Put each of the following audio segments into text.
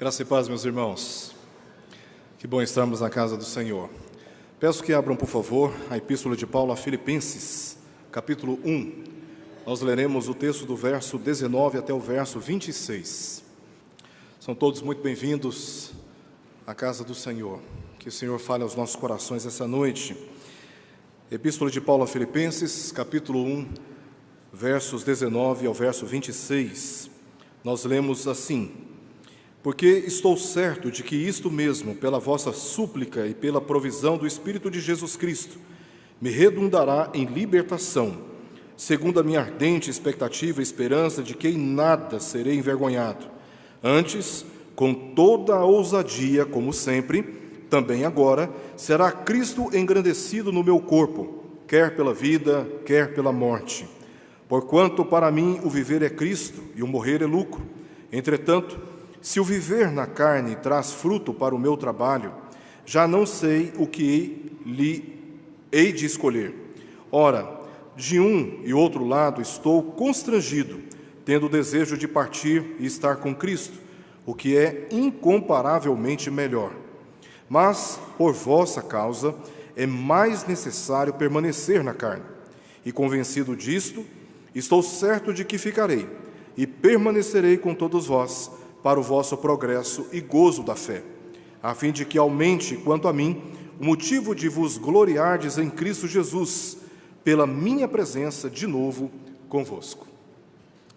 Graça e paz, meus irmãos. Que bom estarmos na casa do Senhor. Peço que abram, por favor, a Epístola de Paulo a Filipenses, capítulo 1. Nós leremos o texto do verso 19 até o verso 26. São todos muito bem-vindos à casa do Senhor. Que o Senhor fale aos nossos corações essa noite. Epístola de Paulo a Filipenses, capítulo 1, versos 19 ao verso 26. Nós lemos assim: Porque estou certo de que isto mesmo, pela vossa súplica e pela provisão do Espírito de Jesus Cristo, me redundará em libertação, segundo a minha ardente expectativa e esperança de que em nada serei envergonhado. Antes, com toda a ousadia, como sempre, também agora, será Cristo engrandecido no meu corpo, quer pela vida, quer pela morte. Porquanto para mim o viver é Cristo e o morrer é lucro. Entretanto, se o viver na carne traz fruto para o meu trabalho, já não sei o que lhe hei de escolher. Ora, de um e outro lado estou constrangido, tendo o desejo de partir e estar com Cristo, o que é incomparavelmente melhor. Mas, por vossa causa, é mais necessário permanecer na carne. E convencido disto, estou certo de que ficarei, e permanecerei com todos vós, para o vosso progresso e gozo da fé, a fim de que aumente, quanto a mim, o motivo de vos gloriardes em Cristo Jesus, pela minha presença de novo convosco.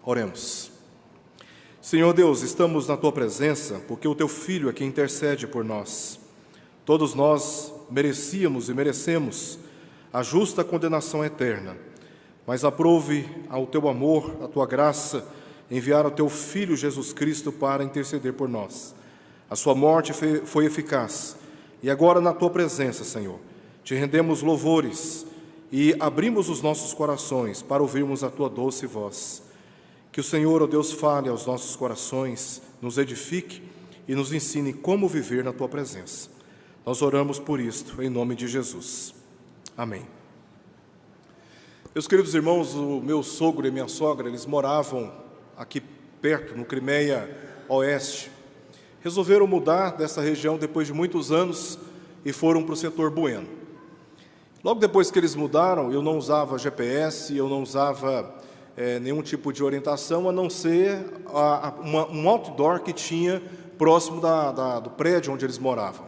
Oremos. Senhor Deus, estamos na Tua presença, porque o Teu Filho é quem intercede por nós. Todos nós merecíamos e merecemos a justa condenação eterna, mas aprove ao Teu amor, a Tua graça, enviar o Teu Filho Jesus Cristo para interceder por nós. A sua morte foi eficaz, e agora na Tua presença, Senhor, Te rendemos louvores e abrimos os nossos corações para ouvirmos a Tua doce voz. Que o Senhor, ó Deus, fale aos nossos corações, nos edifique e nos ensine como viver na Tua presença. Nós oramos por isto, em nome de Jesus. Amém. Meus queridos irmãos, o meu sogro e minha sogra, eles moravam aqui perto, no Crimeia Oeste. Resolveram mudar dessa região depois de muitos anos e foram para o setor Bueno. Logo depois que eles mudaram, eu não usava GPS, eu não usava nenhum tipo de orientação, a não ser um outdoor que tinha próximo do prédio onde eles moravam.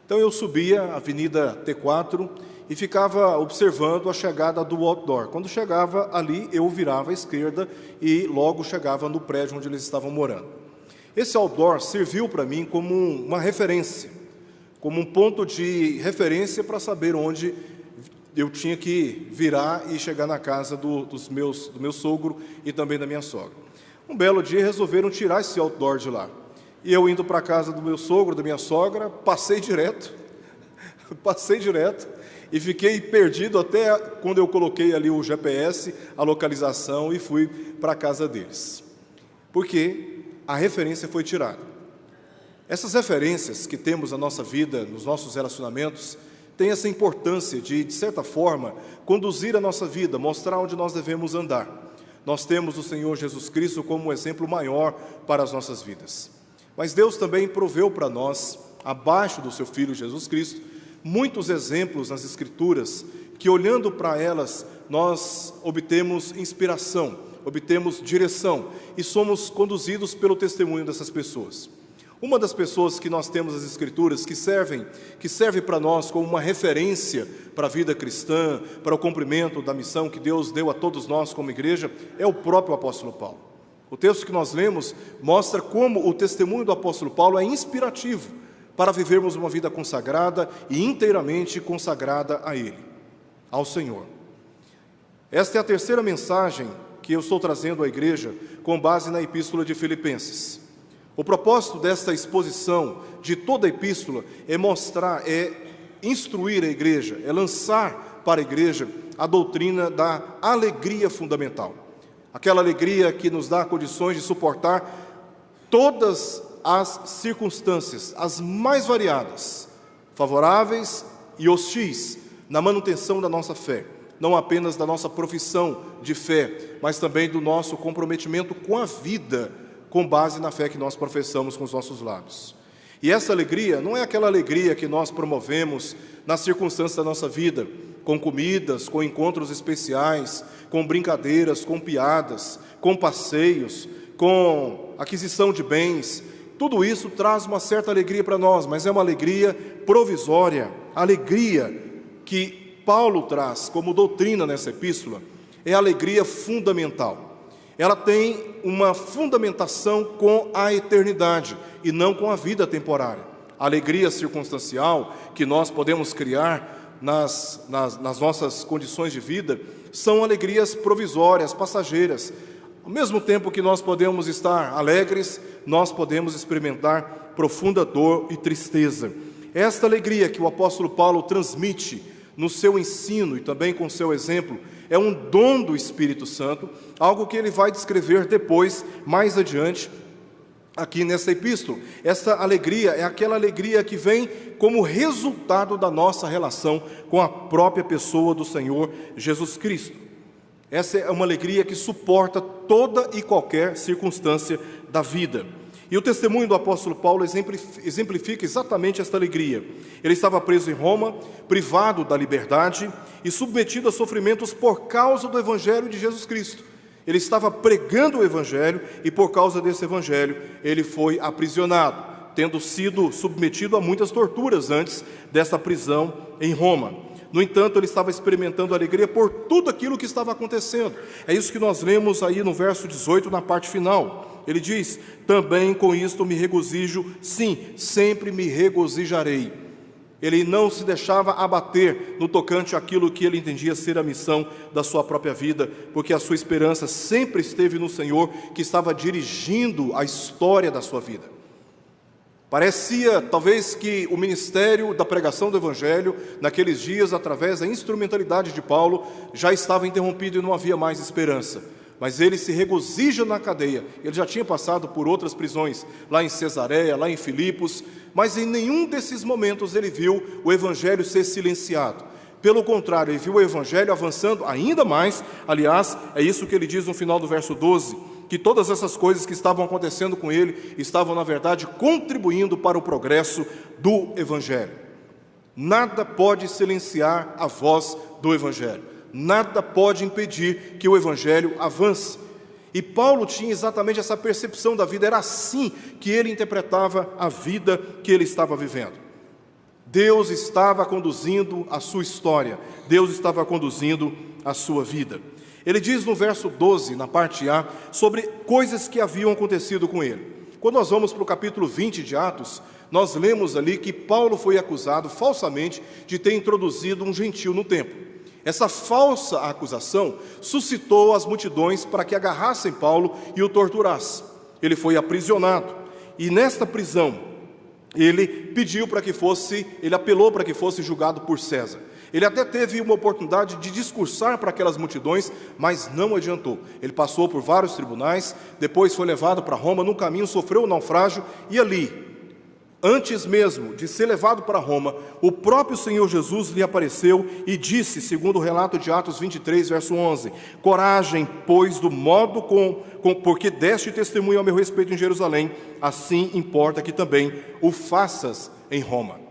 Então eu subia a Avenida T4 e ficava observando a chegada do outdoor. Quando chegava ali, eu virava à esquerda e logo chegava no prédio onde eles estavam morando. Esse outdoor serviu para mim como uma referência, como um ponto de referência para saber onde eu tinha que virar e chegar na casa do meu sogro e também da minha sogra. Um belo dia resolveram tirar esse outdoor de lá. E eu indo para a casa do meu sogro, da minha sogra, passei direto e fiquei perdido até quando eu coloquei ali o GPS, a localização, e fui para a casa deles. Porque a referência foi tirada. Essas referências que temos na nossa vida, nos nossos relacionamentos, têm essa importância de certa forma, conduzir a nossa vida, mostrar onde nós devemos andar. Nós temos o Senhor Jesus Cristo como um exemplo maior para as nossas vidas. Mas Deus também proveu para nós, abaixo do Seu Filho Jesus Cristo, muitos exemplos nas Escrituras, que olhando para elas, nós obtemos inspiração, obtemos direção e somos conduzidos pelo testemunho dessas pessoas. Uma das pessoas que nós temos nas Escrituras, que serve para nós como uma referência para a vida cristã, para o cumprimento da missão que Deus deu a todos nós como igreja, é o próprio apóstolo Paulo. O texto que nós lemos mostra como o testemunho do apóstolo Paulo é inspirativo para vivermos uma vida consagrada e inteiramente consagrada a Ele, ao Senhor. Esta é a terceira mensagem que eu estou trazendo à igreja com base na Epístola de Filipenses. O propósito desta exposição, de toda a epístola, é mostrar, é instruir a igreja, é lançar para a igreja a doutrina da alegria fundamental. Aquela alegria que nos dá condições de suportar todas as circunstâncias, as mais variadas, favoráveis e hostis, na manutenção da nossa fé, não apenas da nossa profissão de fé, mas também do nosso comprometimento com a vida com base na fé que nós professamos com os nossos lábios. E essa alegria não é aquela alegria que nós promovemos nas circunstâncias da nossa vida, com comidas, com encontros especiais, com brincadeiras, com piadas, com passeios, com aquisição de bens. Tudo isso traz uma certa alegria para nós, mas é uma alegria provisória. A alegria que Paulo traz como doutrina nessa epístola é a alegria fundamental. Ela tem uma fundamentação com a eternidade e não com a vida temporária. A alegria circunstancial que nós podemos criar nas nossas condições de vida são alegrias provisórias, passageiras. Ao mesmo tempo que nós podemos estar alegres, nós podemos experimentar profunda dor e tristeza. Esta alegria que o apóstolo Paulo transmite no seu ensino e também com seu exemplo, é um dom do Espírito Santo, algo que ele vai descrever depois, mais adiante, aqui nessa epístola. Essa alegria é aquela alegria que vem como resultado da nossa relação com a própria pessoa do Senhor Jesus Cristo. Essa é uma alegria que suporta toda e qualquer circunstância da vida. E o testemunho do apóstolo Paulo exemplifica exatamente esta alegria. Ele estava preso em Roma, privado da liberdade e submetido a sofrimentos por causa do Evangelho de Jesus Cristo. Ele estava pregando o Evangelho e por causa desse Evangelho ele foi aprisionado, tendo sido submetido a muitas torturas antes dessa prisão em Roma. No entanto, ele estava experimentando alegria por tudo aquilo que estava acontecendo. É isso que nós lemos aí no verso 18, na parte final. Ele diz: também com isto me regozijo, sim, sempre me regozijarei. Ele não se deixava abater no tocante àquilo que ele entendia ser a missão da sua própria vida, porque a sua esperança sempre esteve no Senhor, que estava dirigindo a história da sua vida. Parecia, talvez, que o ministério da pregação do Evangelho, naqueles dias, através da instrumentalidade de Paulo, já estava interrompido e não havia mais esperança. Mas ele se regozija na cadeia. Ele já tinha passado por outras prisões, lá em Cesareia, lá em Filipos, mas em nenhum desses momentos ele viu o Evangelho ser silenciado. Pelo contrário, ele viu o Evangelho avançando ainda mais. Aliás, é isso que ele diz no final do verso 12, que todas essas coisas que estavam acontecendo com ele estavam, na verdade, contribuindo para o progresso do Evangelho. Nada pode silenciar a voz do Evangelho. Nada pode impedir que o Evangelho avance. E Paulo tinha exatamente essa percepção da vida. Era assim que ele interpretava a vida que ele estava vivendo. Deus estava conduzindo a sua história. Deus estava conduzindo a sua vida. Ele diz no verso 12, na parte A, sobre coisas que haviam acontecido com ele. Quando nós vamos para o capítulo 20 de Atos, nós lemos ali que Paulo foi acusado falsamente de ter introduzido um gentio no templo. Essa falsa acusação suscitou as multidões para que agarrassem Paulo e o torturassem. Ele foi aprisionado, e nesta prisão ele apelou para que fosse julgado por César. Ele até teve uma oportunidade de discursar para aquelas multidões, mas não adiantou. Ele passou por vários tribunais, depois foi levado para Roma, no caminho sofreu um naufrágio, e ali, antes mesmo de ser levado para Roma, o próprio Senhor Jesus lhe apareceu e disse, segundo o relato de Atos 23, verso 11, coragem, pois do modo porque deste testemunho ao meu respeito em Jerusalém, assim importa que também o faças em Roma.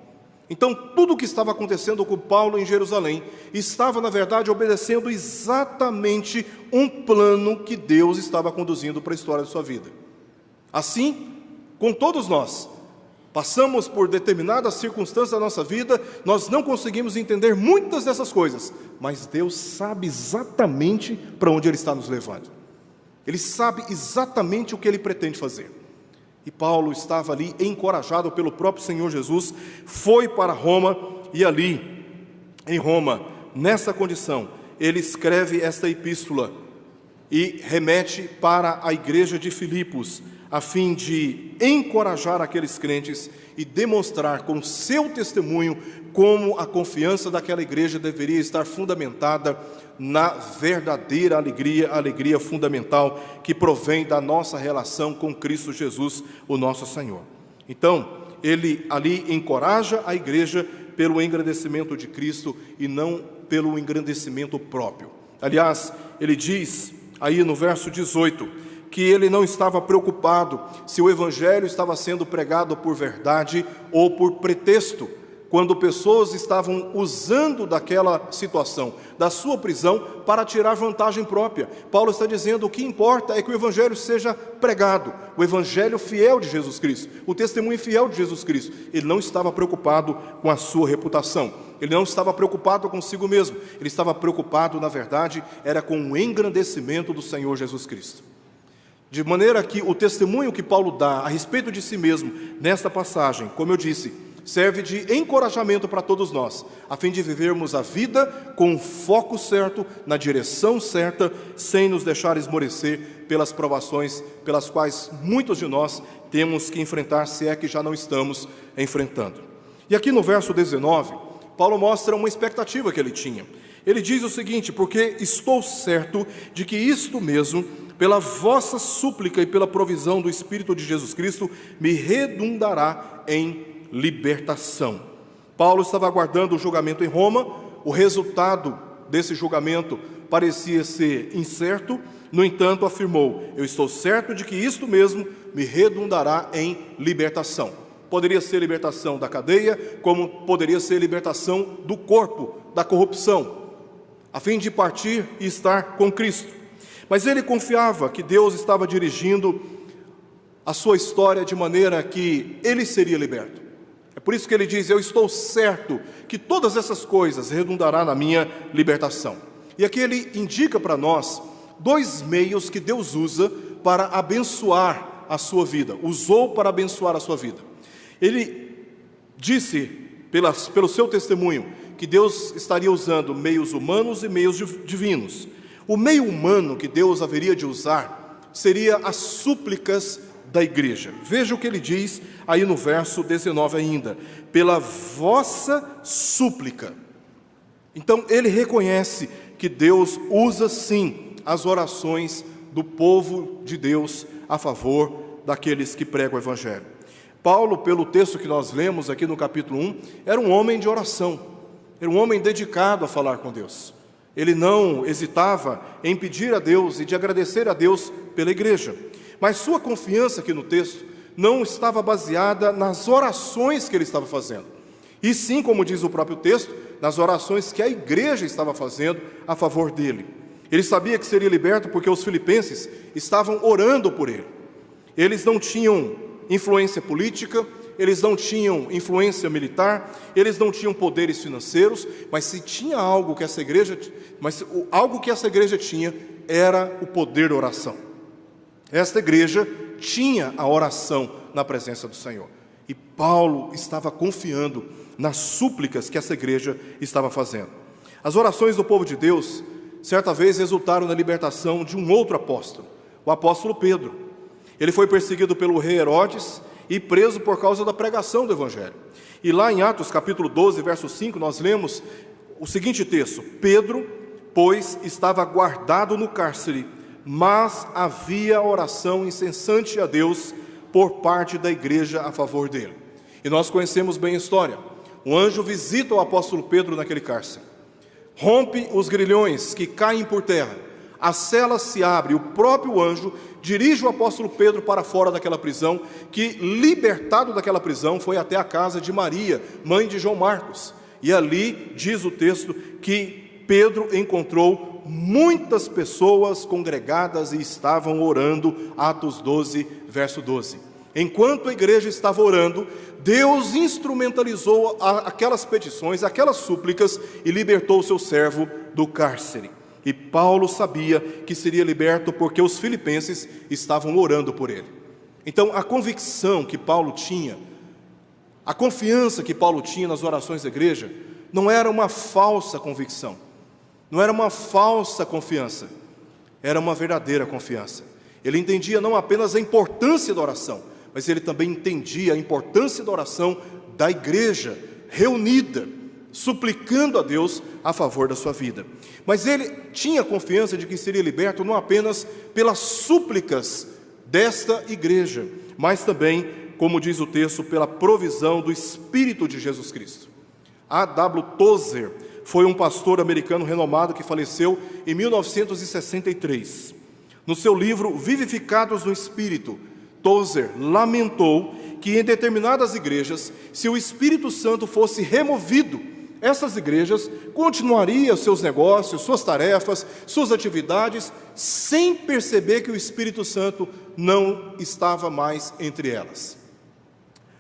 Então, tudo o que estava acontecendo com Paulo em Jerusalém estava, na verdade, obedecendo exatamente um plano que Deus estava conduzindo para a história de sua vida. Assim, com todos nós, passamos por determinadas circunstâncias da nossa vida, nós não conseguimos entender muitas dessas coisas, mas Deus sabe exatamente para onde Ele está nos levando. Ele sabe exatamente o que Ele pretende fazer. E Paulo estava ali encorajado pelo próprio Senhor Jesus, foi para Roma e ali, em Roma, nessa condição, ele escreve esta epístola e remete para a igreja de Filipos, a fim de encorajar aqueles crentes e demonstrar com seu testemunho como a confiança daquela igreja deveria estar fundamentada na verdadeira alegria, a alegria fundamental que provém da nossa relação com Cristo Jesus, o nosso Senhor. Então, ele ali encoraja a igreja pelo engrandecimento de Cristo e não pelo engrandecimento próprio. Aliás, ele diz aí no verso 18, que ele não estava preocupado se o evangelho estava sendo pregado por verdade ou por pretexto, quando pessoas estavam usando daquela situação, da sua prisão, para tirar vantagem própria. Paulo está dizendo: o que importa é que o evangelho seja pregado, o evangelho fiel de Jesus Cristo, o testemunho fiel de Jesus Cristo. Ele não estava preocupado com a sua reputação, ele não estava preocupado consigo mesmo, ele estava preocupado, na verdade, era com o engrandecimento do Senhor Jesus Cristo. De maneira que o testemunho que Paulo dá a respeito de si mesmo, nesta passagem, como eu disse, serve de encorajamento para todos nós, a fim de vivermos a vida com o foco certo, na direção certa, sem nos deixar esmorecer pelas provações pelas quais muitos de nós temos que enfrentar, se é que já não estamos enfrentando. E aqui no verso 19, Paulo mostra uma expectativa que ele tinha. Ele diz o seguinte: porque estou certo de que isto mesmo, pela vossa súplica e pela provisão do Espírito de Jesus Cristo, me redundará em libertação. Paulo estava aguardando o julgamento em Roma. O resultado desse julgamento parecia ser incerto. No entanto, afirmou: eu estou certo de que isto mesmo me redundará em libertação. Poderia ser libertação da cadeia, como poderia ser libertação do corpo, da corrupção, a fim de partir e estar com Cristo. Mas ele confiava que Deus estava dirigindo a sua história de maneira que ele seria liberto. É por isso que ele diz: eu estou certo que todas essas coisas redundará na minha libertação. E aqui ele indica para nós dois meios que Deus usa para abençoar a sua vida, usou para abençoar a sua vida. Ele disse, pelo seu testemunho, que Deus estaria usando meios humanos e meios divinos. O meio humano que Deus haveria de usar seria as súplicas da igreja. Veja o que ele diz aí no verso 19 ainda: pela vossa súplica. Então ele reconhece que Deus usa sim as orações do povo de Deus a favor daqueles que pregam o evangelho. Paulo, pelo texto que nós lemos aqui no capítulo 1, era um homem de oração, era um homem dedicado a falar com Deus. Ele não hesitava em pedir a Deus e de agradecer a Deus pela igreja. Mas sua confiança aqui no texto não estava baseada nas orações que ele estava fazendo, e sim, como diz o próprio texto, nas orações que a igreja estava fazendo a favor dele. Ele sabia que seria liberto porque os filipenses estavam orando por ele. Eles não tinham influência política, eles não tinham influência militar, eles não tinham poderes financeiros, mas se tinha algo que essa igreja tinha, era o poder da oração. Esta igreja tinha a oração na presença do Senhor. E Paulo estava confiando nas súplicas que essa igreja estava fazendo. As orações do povo de Deus, certa vez, resultaram na libertação de um outro apóstolo, o apóstolo Pedro. Ele foi perseguido pelo rei Herodes e preso por causa da pregação do evangelho. E lá em Atos capítulo 12, verso 5, nós lemos o seguinte texto: Pedro, pois, estava guardado no cárcere, mas havia oração incessante a Deus por parte da igreja a favor dele. E nós conhecemos bem a história. Um anjo visita o apóstolo Pedro naquele cárcere, rompe os grilhões que caem por terra, a cela se abre, o próprio anjo dirige o apóstolo Pedro para fora daquela prisão, que, libertado daquela prisão, foi até a casa de Maria, mãe de João Marcos. E ali diz o texto que Pedro encontrou muitas pessoas congregadas e estavam orando. Atos 12, verso 12. Enquanto a igreja estava orando, Deus instrumentalizou aquelas petições, aquelas súplicas, e libertou o seu servo do cárcere. E Paulo sabia que seria liberto porque os filipenses estavam orando por ele. Então, a convicção que Paulo tinha, a confiança que Paulo tinha nas orações da igreja, não era uma falsa convicção, não era uma falsa confiança, era uma verdadeira confiança. Ele entendia não apenas a importância da oração, mas ele também entendia a importância da oração da igreja reunida, suplicando a Deus a favor da sua vida. Mas ele tinha confiança de que seria liberto não apenas pelas súplicas desta igreja, mas também, como diz o texto, pela provisão do Espírito de Jesus Cristo. A.W. Tozer foi um pastor americano renomado que faleceu em 1963. No seu livro Vivificados no Espírito, Tozer lamentou que em determinadas igrejas, se o Espírito Santo fosse removido, essas igrejas continuariam seus negócios, suas tarefas, suas atividades, sem perceber que o Espírito Santo não estava mais entre elas.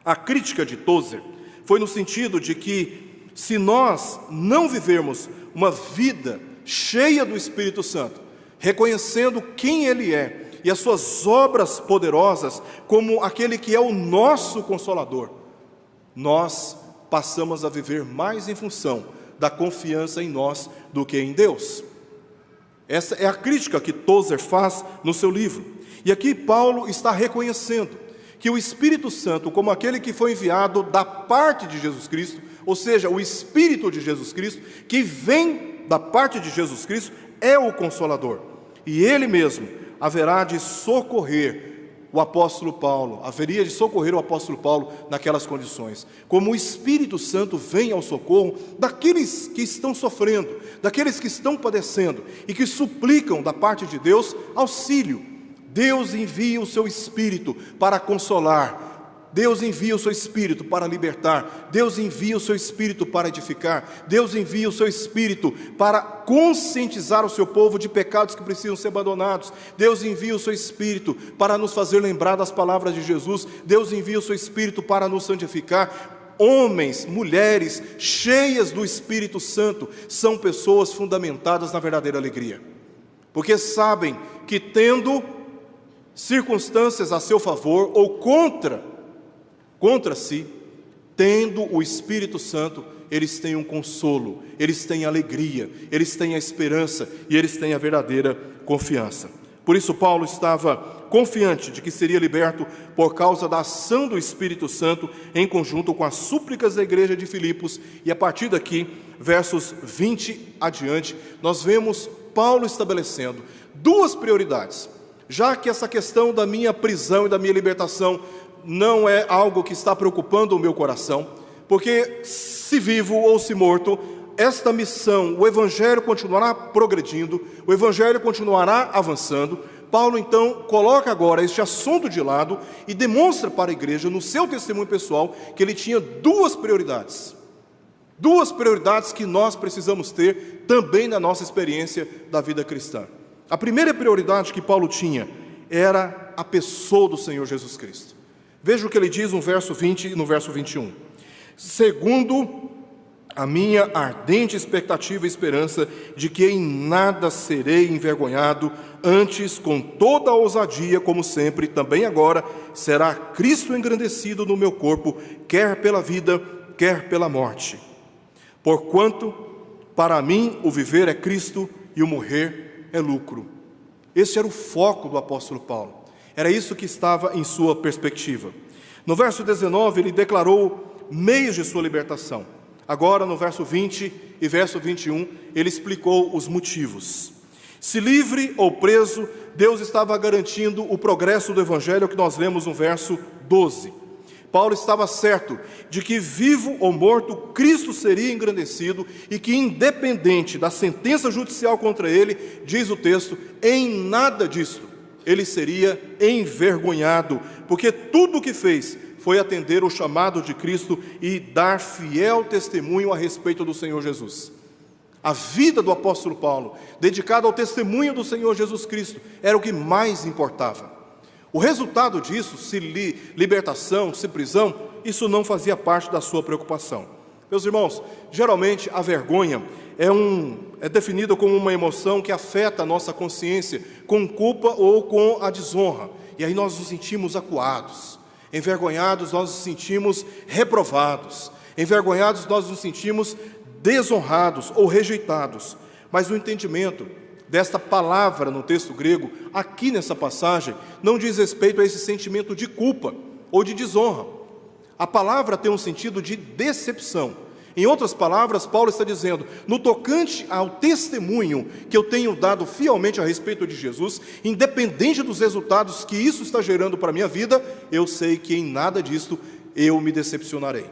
A crítica de Tozer foi no sentido de que, se nós não vivermos uma vida cheia do Espírito Santo, reconhecendo quem Ele é e as suas obras poderosas como aquele que é o nosso Consolador, nós passamos a viver mais em função da confiança em nós do que em Deus. Essa é a crítica que Tozer faz no seu livro. E aqui Paulo está reconhecendo que o Espírito Santo, como aquele que foi enviado da parte de Jesus Cristo, ou seja, o Espírito de Jesus Cristo, que vem da parte de Jesus Cristo, é o Consolador. E Ele mesmo haverá de socorrer o apóstolo Paulo, naquelas condições. Como o Espírito Santo vem ao socorro daqueles que estão sofrendo, daqueles que estão padecendo e que suplicam da parte de Deus auxílio. Deus envia o seu Espírito para consolar, Deus envia o seu Espírito para libertar, Deus envia o seu Espírito para edificar, Deus envia o seu Espírito para conscientizar o seu povo de pecados que precisam ser abandonados, Deus envia o seu Espírito para nos fazer lembrar das palavras de Jesus, Deus envia o seu Espírito para nos santificar. Homens, mulheres cheias do Espírito Santo são pessoas fundamentadas na verdadeira alegria, porque sabem que, tendo circunstâncias a seu favor ou contra si, tendo o Espírito Santo, eles têm um consolo, eles têm alegria, eles têm a esperança e eles têm a verdadeira confiança. Por isso Paulo estava confiante de que seria liberto por causa da ação do Espírito Santo, em conjunto com as súplicas da igreja de Filipos. E a partir daqui, versos 20 adiante, nós vemos Paulo estabelecendo duas prioridades. Já que essa questão da minha prisão e da minha libertação não é algo que está preocupando o meu coração, porque se vivo ou se morto, esta missão, o Evangelho continuará progredindo, o Evangelho continuará avançando. Paulo então coloca agora este assunto de lado e demonstra para a igreja, no seu testemunho pessoal, que ele tinha duas prioridades que nós precisamos ter também na nossa experiência da vida cristã. A primeira prioridade que Paulo tinha era a pessoa do Senhor Jesus Cristo. Veja o que ele diz no verso 20 e no verso 21. Segundo a minha ardente expectativa e esperança de que em nada serei envergonhado, antes, com toda a ousadia, como sempre, também agora, será Cristo engrandecido no meu corpo, quer pela vida, quer pela morte. Porquanto, para mim, o viver é Cristo e o morrer é lucro. Esse era o foco do apóstolo Paulo. Era isso que estava em sua perspectiva. No verso 19, ele declarou meios de sua libertação. Agora, no verso 20 e verso 21, ele explicou os motivos. Se livre ou preso, Deus estava garantindo o progresso do Evangelho, que nós lemos no verso 12. Paulo estava certo de que, vivo ou morto, Cristo seria engrandecido e que, independente da sentença judicial contra ele, diz o texto, em nada disto ele seria envergonhado, porque tudo o que fez foi atender o chamado de Cristo e dar fiel testemunho a respeito do Senhor Jesus. A vida do apóstolo Paulo, dedicada ao testemunho do Senhor Jesus Cristo, era o que mais importava. O resultado disso, se libertação, se prisão, isso não fazia parte da sua preocupação. Meus irmãos, geralmente a vergonha é definida como uma emoção que afeta a nossa consciência com culpa ou com a desonra. E aí nós nos sentimos acuados, envergonhados, nós nos sentimos reprovados, envergonhados, nós nos sentimos desonrados ou rejeitados. Mas o entendimento desta palavra no texto grego, aqui nessa passagem, não diz respeito a esse sentimento de culpa ou de desonra. A palavra tem um sentido de decepção. Em outras palavras, Paulo está dizendo, no tocante ao testemunho que eu tenho dado fielmente a respeito de Jesus, independente dos resultados que isso está gerando para a minha vida, eu sei que em nada disto eu me decepcionarei.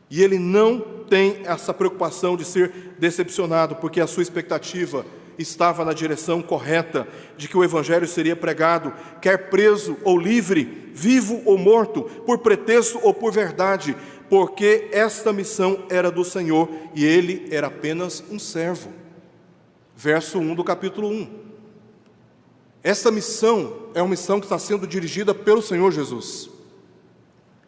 E ele não tem essa preocupação de ser decepcionado, porque a sua expectativa estava na direção correta, de que o Evangelho seria pregado, quer preso ou livre, vivo ou morto, por pretexto ou por verdade, porque esta missão era do Senhor e ele era apenas um servo. Verso 1 do capítulo 1. Esta missão é uma missão que está sendo dirigida pelo Senhor Jesus.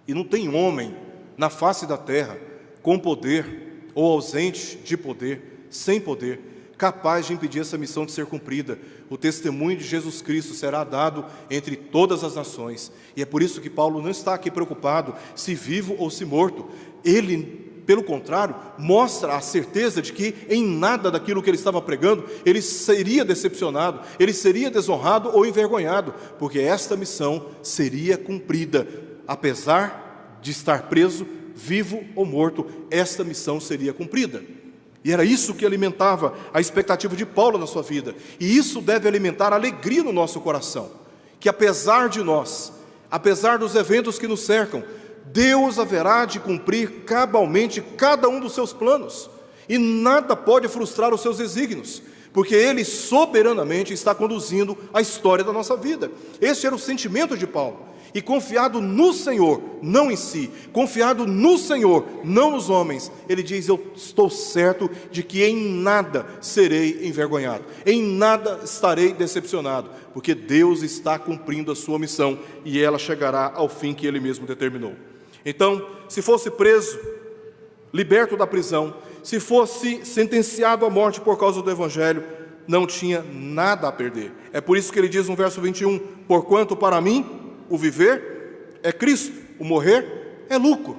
E não tem homem na face da terra, com poder ou ausente de poder, sem poder, capaz de impedir essa missão de ser cumprida. O testemunho de Jesus Cristo será dado entre todas as nações. E é por isso que Paulo não está aqui preocupado se vivo ou se morto. Ele, pelo contrário, mostra a certeza de que em nada daquilo que ele estava pregando, ele seria decepcionado, ele seria desonrado ou envergonhado, porque esta missão seria cumprida, apesar de estar preso, vivo ou morto, esta missão seria cumprida. E era isso que alimentava a expectativa de Paulo na sua vida. E isso deve alimentar a alegria no nosso coração, que apesar de nós, apesar dos eventos que nos cercam, Deus haverá de cumprir cabalmente cada um dos seus planos. E nada pode frustrar os seus desígnios, porque Ele soberanamente está conduzindo a história da nossa vida. Este era o sentimento de Paulo. E confiado no Senhor, não em si, confiado no Senhor, não nos homens, ele diz: eu estou certo de que em nada serei envergonhado, em nada estarei decepcionado, porque Deus está cumprindo a sua missão e ela chegará ao fim que Ele mesmo determinou. Então, se fosse preso, liberto da prisão, se fosse sentenciado à morte por causa do Evangelho, não tinha nada a perder. É por isso que ele diz no verso 21, porquanto para mim o viver é Cristo, o morrer é lucro.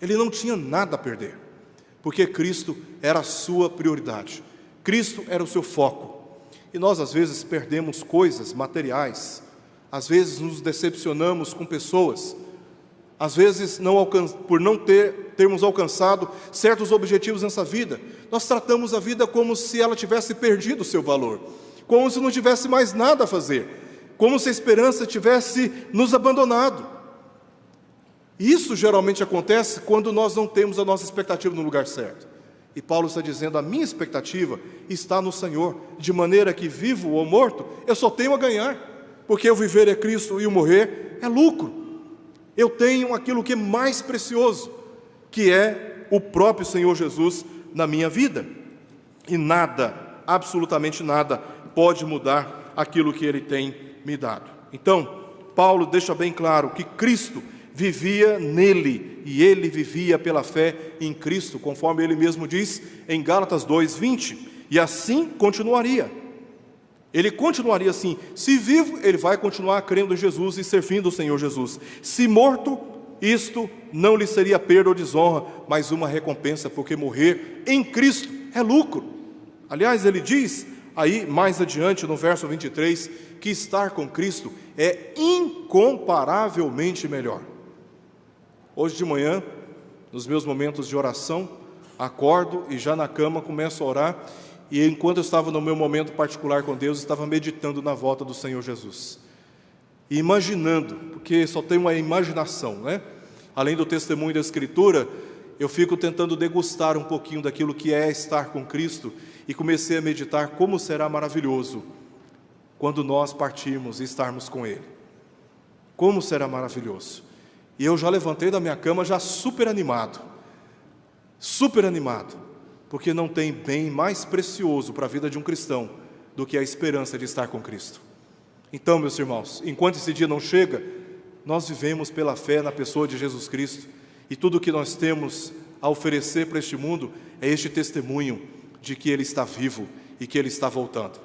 Ele não tinha nada a perder, porque Cristo era a sua prioridade, Cristo era o seu foco. E nós às vezes perdemos coisas materiais, às vezes nos decepcionamos com pessoas, às vezes por não termos alcançado certos objetivos nessa vida, nós tratamos a vida como se ela tivesse perdido o seu valor, como se não tivesse mais nada a fazer, como se a esperança tivesse nos abandonado. E isso geralmente acontece quando nós não temos a nossa expectativa no lugar certo. E Paulo está dizendo: a minha expectativa está no Senhor, de maneira que, vivo ou morto, eu só tenho a ganhar, porque o viver é Cristo e o morrer é lucro. Eu tenho aquilo que é mais precioso, que é o próprio Senhor Jesus na minha vida. E nada, absolutamente nada, pode mudar aquilo que Ele tem me dado. Então, Paulo deixa bem claro que Cristo vivia nele, e ele vivia pela fé em Cristo, conforme ele mesmo diz em Gálatas 2:20, e assim continuaria. Ele continuaria assim. Se vivo, ele vai continuar crendo em Jesus e servindo o Senhor Jesus. Se morto, isto não lhe seria perda ou desonra, mas uma recompensa, porque morrer em Cristo é lucro. Aliás, ele diz aí mais adiante no verso 23, que estar com Cristo é incomparavelmente melhor. Hoje de manhã, nos meus momentos de oração, acordo e já na cama começo a orar, e enquanto eu estava no meu momento particular com Deus, estava meditando na volta do Senhor Jesus. E imaginando, porque só tem uma imaginação, né? Além do testemunho da Escritura, eu fico tentando degustar um pouquinho daquilo que é estar com Cristo, e comecei a meditar como será maravilhoso quando nós partirmos e estarmos com Ele. Como será maravilhoso. E eu já levantei da minha cama já super animado, porque não tem bem mais precioso para a vida de um cristão do que a esperança de estar com Cristo. Então, meus irmãos, enquanto esse dia não chega, nós vivemos pela fé na pessoa de Jesus Cristo, e tudo o que nós temos a oferecer para este mundo é este testemunho de que Ele está vivo e que Ele está voltando.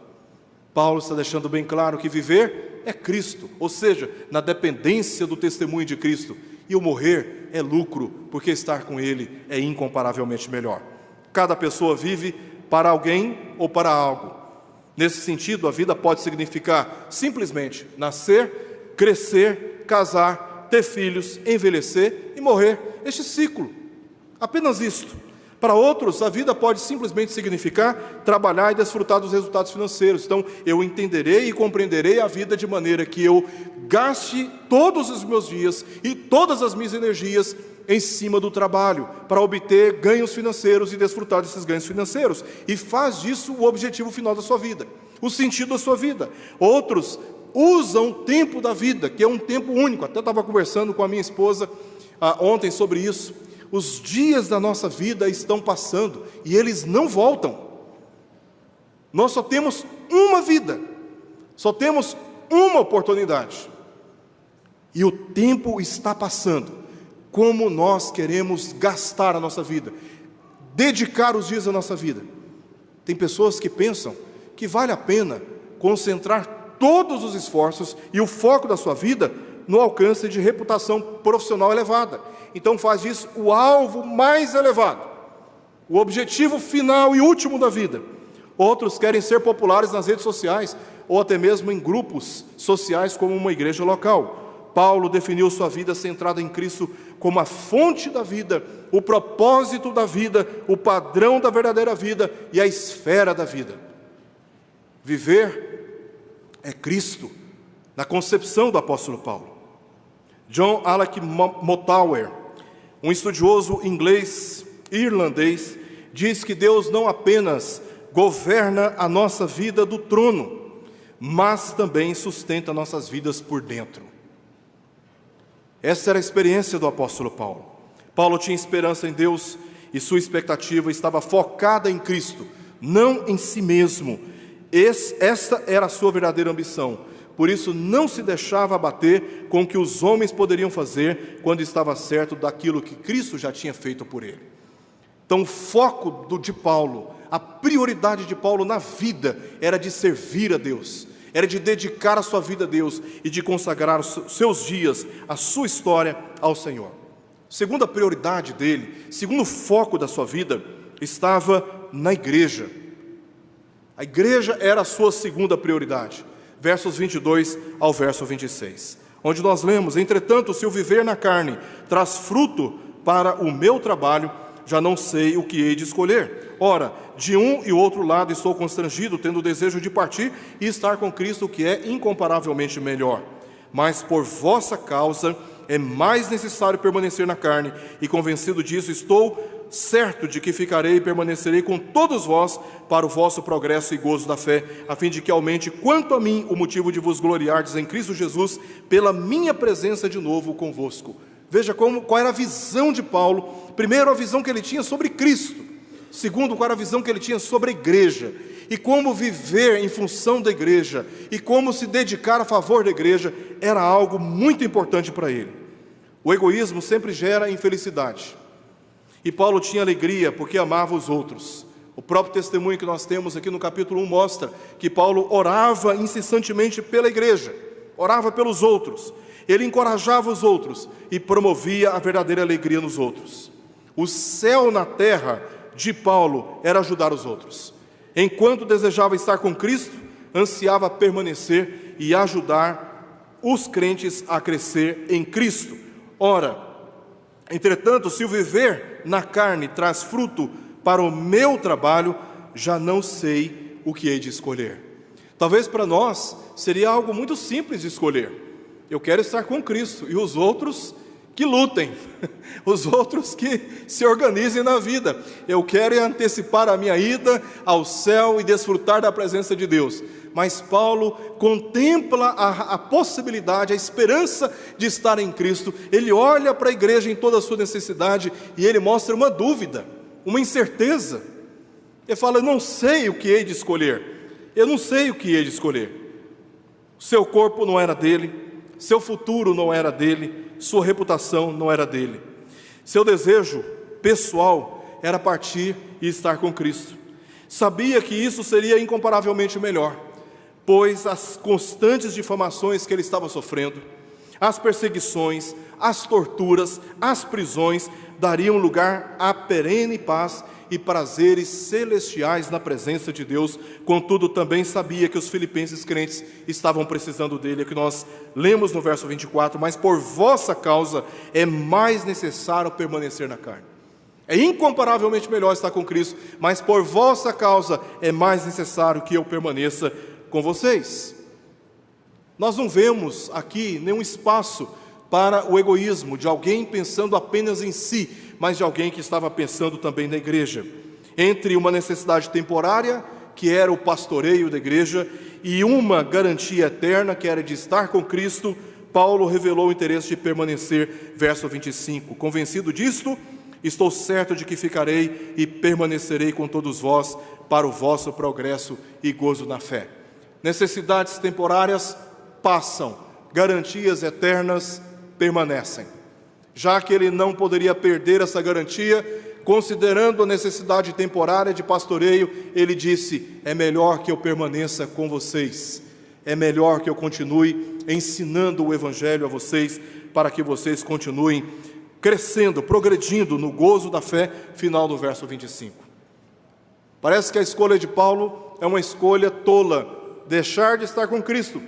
Paulo está deixando bem claro que viver é Cristo, ou seja, na dependência do testemunho de Cristo, e o morrer é lucro, porque estar com Ele é incomparavelmente melhor. Cada pessoa vive para alguém ou para algo. Nesse sentido, a vida pode significar simplesmente nascer, crescer, casar, ter filhos, envelhecer e morrer. Este ciclo, apenas isto. Para outros, a vida pode simplesmente significar trabalhar e desfrutar dos resultados financeiros. Então, eu entenderei e compreenderei a vida de maneira que eu gaste todos os meus dias e todas as minhas energias em cima do trabalho, para obter ganhos financeiros e desfrutar desses ganhos financeiros, e faz disso o objetivo final da sua vida, o sentido da sua vida. Outros usam o tempo da vida, que é um tempo único. Até estava conversando com a minha esposa ontem sobre isso. Os dias da nossa vida estão passando e eles não voltam. Nós só temos uma vida, só temos uma oportunidade, e o tempo está passando. Como nós queremos gastar a nossa vida, dedicar os dias da nossa vida? Tem pessoas que pensam que vale a pena concentrar todos os esforços e o foco da sua vida no alcance de reputação profissional elevada. Então faz disso o alvo mais elevado, o objetivo final e último da vida. Outros querem ser populares nas redes sociais, ou até mesmo em grupos sociais como uma igreja local. Paulo definiu sua vida centrada em Cristo como a fonte da vida, o propósito da vida, o padrão da verdadeira vida e a esfera da vida. Viver é Cristo, na concepção do apóstolo Paulo. John Alec Motower, um estudioso inglês e irlandês, diz que Deus não apenas governa a nossa vida do trono, mas também sustenta nossas vidas por dentro. Essa era a experiência do apóstolo Paulo. Paulo tinha esperança em Deus e sua expectativa estava focada em Cristo, não em si mesmo. Esta era a sua verdadeira ambição. Por isso não se deixava abater com o que os homens poderiam fazer quando estava certo daquilo que Cristo já tinha feito por ele. Então o foco de Paulo, a prioridade de Paulo na vida era de servir a Deus, era de dedicar a sua vida a Deus e de consagrar os seus dias, a sua história ao Senhor. Segunda prioridade dele, segundo foco da sua vida, estava na igreja. A igreja era a sua segunda prioridade. Versos 22 ao verso 26, onde nós lemos: entretanto, se o viver na carne traz fruto para o meu trabalho, já não sei o que hei de escolher. Ora, de um e outro lado estou constrangido, tendo o desejo de partir e estar com Cristo, que é incomparavelmente melhor. Mas por vossa causa é mais necessário permanecer na carne, e convencido disso, estou certo de que ficarei e permanecerei com todos vós para o vosso progresso e gozo da fé, a fim de que aumente quanto a mim o motivo de vos gloriardes em Cristo Jesus, pela minha presença de novo convosco. Veja qual era a visão de Paulo. Primeiro, a visão que ele tinha sobre Cristo. Segundo, qual era a visão que ele tinha sobre a igreja, e como viver em função da igreja, e como se dedicar a favor da igreja, era algo muito importante para ele. O egoísmo sempre gera infelicidade, e Paulo tinha alegria porque amava os outros. O próprio testemunho que nós temos aqui no capítulo 1 mostra que Paulo orava incessantemente pela igreja, orava pelos outros, ele encorajava os outros e promovia a verdadeira alegria nos outros. O céu na terra de Paulo era ajudar os outros. Enquanto desejava estar com Cristo, ansiava permanecer e ajudar os crentes a crescer em Cristo. Ora, entretanto, se o viver na carne traz fruto para o meu trabalho, já não sei o que hei de escolher. Talvez para nós seria algo muito simples de escolher. Eu quero estar com Cristo, e os outros que lutem, os outros que se organizem na vida. Eu quero antecipar a minha ida ao céu e desfrutar da presença de Deus. Mas Paulo contempla a possibilidade, a esperança de estar em Cristo. Ele olha para a igreja em toda a sua necessidade e ele mostra uma dúvida, uma incerteza. Ele fala: eu não sei o que hei de escolher, eu não sei o que hei de escolher. Seu corpo não era dele, seu futuro não era dele, sua reputação não era dele. Seu desejo pessoal era partir e estar com Cristo. Sabia que isso seria incomparavelmente melhor, pois as constantes difamações que ele estava sofrendo, as perseguições, as torturas, as prisões, dariam lugar à perene paz e prazeres celestiais na presença de Deus. Contudo, também sabia que os filipenses crentes estavam precisando dele, é o que nós lemos no verso 24: mas por vossa causa é mais necessário permanecer na carne. É incomparavelmente melhor estar com Cristo, mas por vossa causa é mais necessário que eu permaneça com vocês. Nós não vemos aqui nenhum espaço para o egoísmo de alguém pensando apenas em si, mas de alguém que estava pensando também na igreja. Entre uma necessidade temporária, que era o pastoreio da igreja, e uma garantia eterna, que era de estar com Cristo, Paulo revelou o interesse de permanecer, verso 25. Convencido disto, estou certo de que ficarei e permanecerei com todos vós para o vosso progresso e gozo na fé. Necessidades temporárias passam, garantias eternas permanecem. Já que ele não poderia perder essa garantia, considerando a necessidade temporária de pastoreio, ele disse: é melhor que eu permaneça com vocês, é melhor que eu continue ensinando o Evangelho a vocês, para que vocês continuem crescendo, progredindo no gozo da fé. Final do verso 25. Parece que a escolha de Paulo é uma escolha tola, deixar de estar com Cristo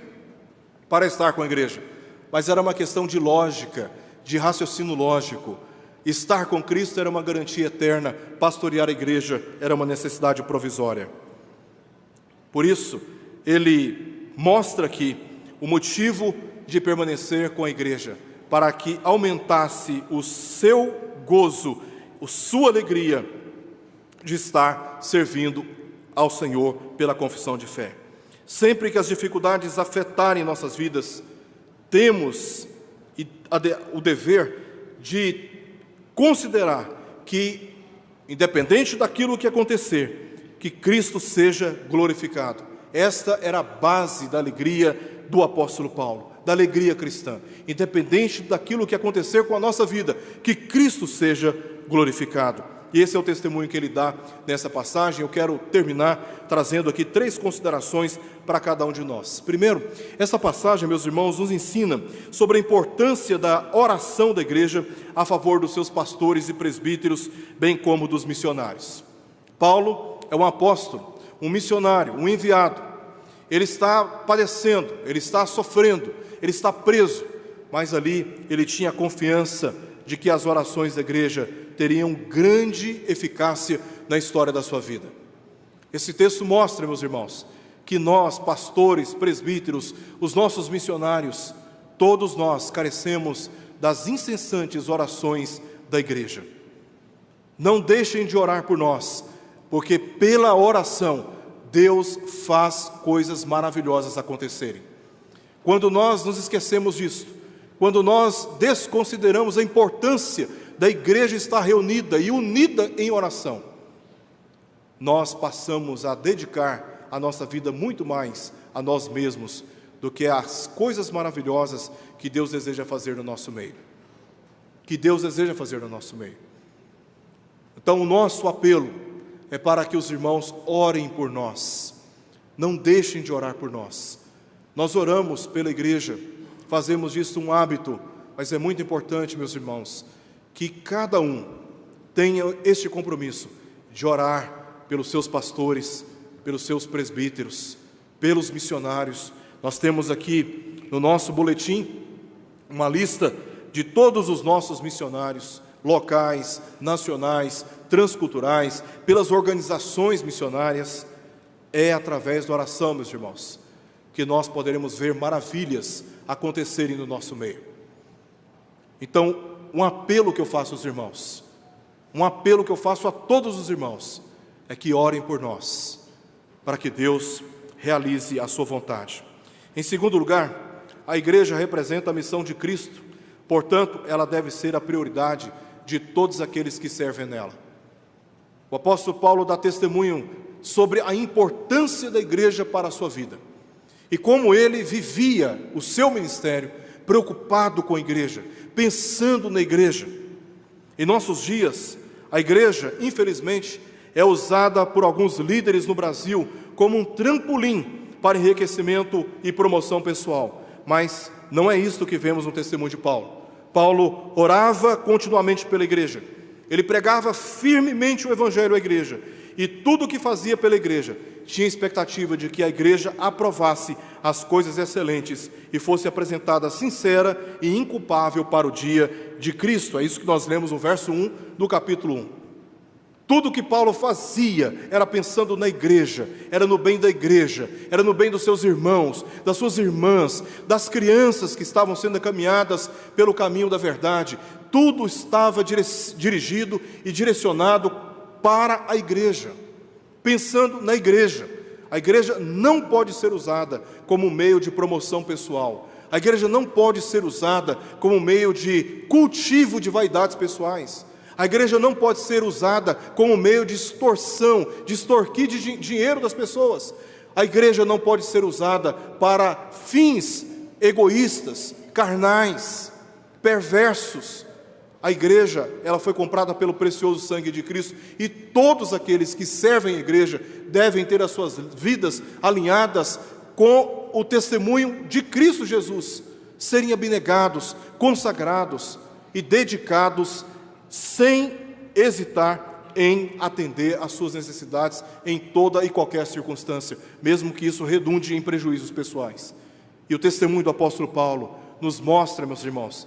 para estar com a igreja, mas era uma questão de lógica, de raciocínio lógico. Estar com Cristo era uma garantia eterna, pastorear a igreja era uma necessidade provisória. Por isso, ele mostra aqui o motivo de permanecer com a igreja, para que aumentasse o seu gozo, a sua alegria de estar servindo ao Senhor pela confissão de fé. Sempre que as dificuldades afetarem nossas vidas, temos o dever de considerar que, independente daquilo que acontecer, que Cristo seja glorificado. Esta era a base da alegria do apóstolo Paulo, da alegria cristã. Independente daquilo que acontecer com a nossa vida, que Cristo seja glorificado. E esse é o testemunho que ele dá nessa passagem. Eu quero terminar trazendo aqui 3 considerações para cada um de nós. Primeiro, essa passagem, meus irmãos, nos ensina sobre a importância da oração da igreja a favor dos seus pastores e presbíteros, bem como dos missionários. Paulo é um apóstolo, um missionário, um enviado. Ele está padecendo, ele está sofrendo, ele está preso, mas ali ele tinha confiança de que as orações da igreja teriam grande eficácia na história da sua vida. Esse texto mostra, meus irmãos, que nós, pastores, presbíteros, os nossos missionários, todos nós carecemos das incessantes orações da igreja. Não deixem de orar por nós, porque pela oração Deus faz coisas maravilhosas acontecerem. Quando nós nos esquecemos disso, quando nós desconsideramos a importância da igreja estar reunida e unida em oração, nós passamos a dedicar a nossa vida muito mais a nós mesmos do que às coisas maravilhosas que Deus deseja fazer no nosso meio. Então, o nosso apelo é para que os irmãos orem por nós. Não deixem de orar por nós. Nós oramos pela igreja, fazemos disso um hábito, mas é muito importante, meus irmãos, que cada um tenha este compromisso de orar pelos seus pastores, pelos seus presbíteros, pelos missionários. Nós temos aqui no nosso boletim uma lista de todos os nossos missionários, locais, nacionais, transculturais, pelas organizações missionárias. É através da oração, meus irmãos, que nós poderemos ver maravilhas acontecerem no nosso meio. Então, um apelo que eu faço aos irmãos, um apelo que eu faço a todos os irmãos, é que orem por nós, para que Deus realize a sua vontade. Em segundo lugar, a igreja representa a missão de Cristo, portanto, ela deve ser a prioridade de todos aqueles que servem nela. O apóstolo Paulo dá testemunho sobre a importância da igreja para a sua vida, e como ele vivia o seu ministério preocupado com a igreja, pensando na igreja. Em nossos dias, a igreja, infelizmente, é usada por alguns líderes no Brasil como um trampolim para enriquecimento e promoção pessoal, mas não é isto que vemos no testemunho de Paulo. Paulo orava continuamente pela igreja, ele pregava firmemente o evangelho à igreja, e tudo o que fazia pela igreja tinha expectativa de que a igreja aprovasse as coisas excelentes e fosse apresentada sincera e inculpável para o dia de Cristo. É isso que nós lemos no verso 1 do capítulo 1. Tudo que Paulo fazia era pensando na igreja, era no bem da igreja, era no bem dos seus irmãos, das suas irmãs, das crianças que estavam sendo encaminhadas pelo caminho da verdade. Tudo estava dirigido e direcionado para a igreja, pensando na igreja. A igreja não pode ser usada como meio de promoção pessoal. A igreja não pode ser usada como meio de cultivo de vaidades pessoais. A igreja não pode ser usada como meio de extorsão, de extorquir dinheiro das pessoas. A igreja não pode ser usada para fins egoístas, carnais, perversos. A igreja, ela foi comprada pelo precioso sangue de Cristo, e todos aqueles que servem a igreja devem ter as suas vidas alinhadas com o testemunho de Cristo Jesus, serem abnegados, consagrados e dedicados, sem hesitar em atender às suas necessidades em toda e qualquer circunstância, mesmo que isso redunde em prejuízos pessoais. E o testemunho do apóstolo Paulo nos mostra, meus irmãos,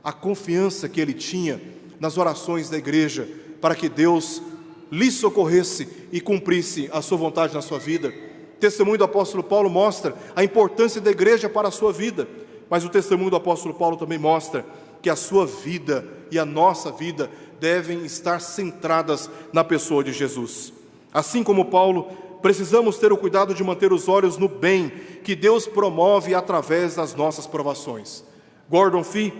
a confiança que ele tinha nas orações da igreja, para que Deus lhe socorresse e cumprisse a sua vontade na sua vida. O testemunho do apóstolo Paulo mostra a importância da igreja para a sua vida, mas o testemunho do apóstolo Paulo também mostra que a sua vida e a nossa vida devem estar centradas na pessoa de Jesus. Assim como Paulo, precisamos ter o cuidado de manter os olhos no bem que Deus promove através das nossas provações. Gordon Fee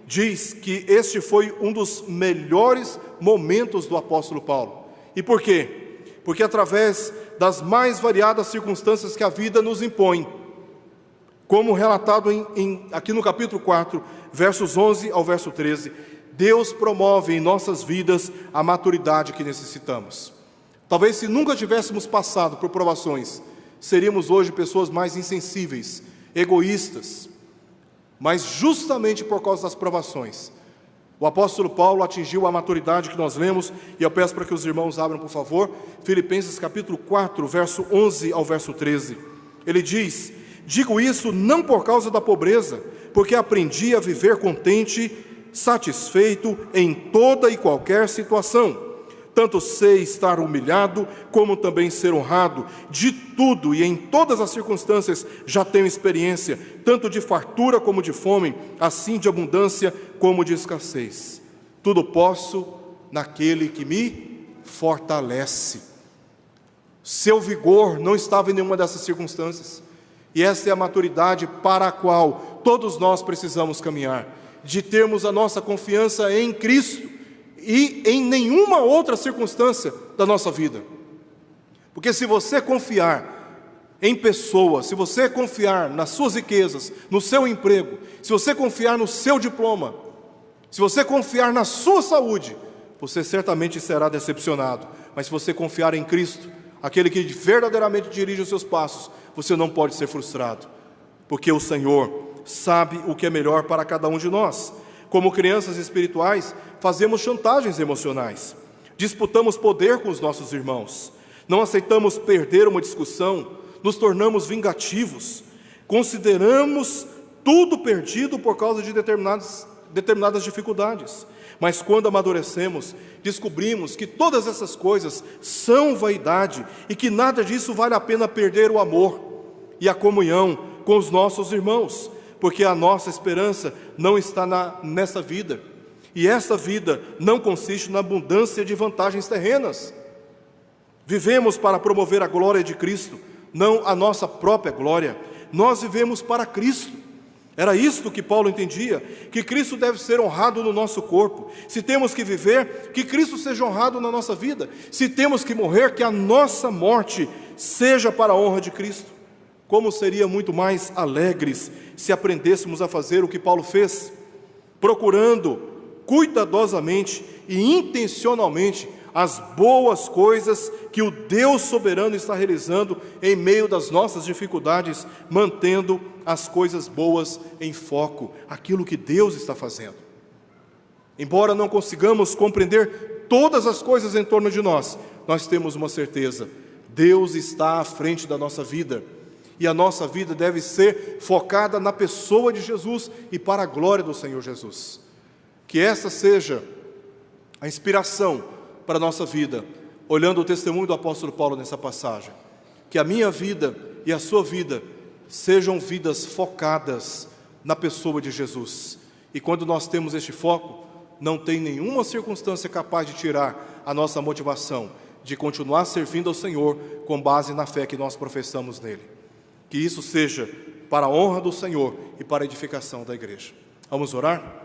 diz que este foi um dos melhores momentos do apóstolo Paulo. E por quê? Porque através das mais variadas circunstâncias que a vida nos impõe, como relatado aqui no capítulo 4, versos 11 ao verso 13, Deus promove em nossas vidas a maturidade que necessitamos. Talvez se nunca tivéssemos passado por provações, seríamos hoje pessoas mais insensíveis, egoístas. Mas justamente por causa das provações, o apóstolo Paulo atingiu a maturidade que nós lemos, e eu peço para que os irmãos abram, por favor, Filipenses capítulo 4, verso 11 ao verso 13. Ele diz: digo isso não por causa da pobreza, porque aprendi a viver contente, satisfeito em toda e qualquer situação. Tanto sei estar humilhado, como também ser honrado. De tudo e em todas as circunstâncias já tenho experiência, tanto de fartura como de fome, assim de abundância como de escassez. Tudo posso naquele que me fortalece. Seu vigor não estava em nenhuma dessas circunstâncias. E essa é a maturidade para a qual todos nós precisamos caminhar, de termos a nossa confiança em Cristo e em nenhuma outra circunstância da nossa vida. Porque se você confiar em pessoas, se você confiar nas suas riquezas, no seu emprego, se você confiar no seu diploma, se você confiar na sua saúde, você certamente será decepcionado. Mas se você confiar em Cristo, aquele que verdadeiramente dirige os seus passos, você não pode ser frustrado, porque o Senhor sabe o que é melhor para cada um de nós. Como crianças espirituais, fazemos chantagens emocionais, disputamos poder com os nossos irmãos, não aceitamos perder uma discussão, nos tornamos vingativos, consideramos tudo perdido por causa de determinadas dificuldades. Mas quando amadurecemos, descobrimos que todas essas coisas são vaidade e que nada disso vale a pena perder o amor e a comunhão com os nossos irmãos, porque a nossa esperança não está nessa vida, e essa vida não consiste na abundância de vantagens terrenas. Vivemos para promover a glória de Cristo, não a nossa própria glória. Nós vivemos para Cristo. Era isto que Paulo entendia, que Cristo deve ser honrado no nosso corpo. Se temos que viver, que Cristo seja honrado na nossa vida. Se temos que morrer, que a nossa morte seja para a honra de Cristo. Como seria muito mais alegres se aprendêssemos a fazer o que Paulo fez, procurando cuidadosamente e intencionalmente as boas coisas que o Deus soberano está realizando em meio das nossas dificuldades, mantendo as coisas boas em foco, aquilo que Deus está fazendo. Embora não consigamos compreender todas as coisas em torno de nós, nós temos uma certeza: Deus está à frente da nossa vida, e a nossa vida deve ser focada na pessoa de Jesus e para a glória do Senhor Jesus. Que essa seja a inspiração para a nossa vida, olhando o testemunho do apóstolo Paulo nessa passagem, que a minha vida e a sua vida sejam vidas focadas na pessoa de Jesus. E quando nós temos este foco, não tem nenhuma circunstância capaz de tirar a nossa motivação de continuar servindo ao Senhor com base na fé que nós professamos nele. Que isso seja para a honra do Senhor e para a edificação da igreja. Vamos orar?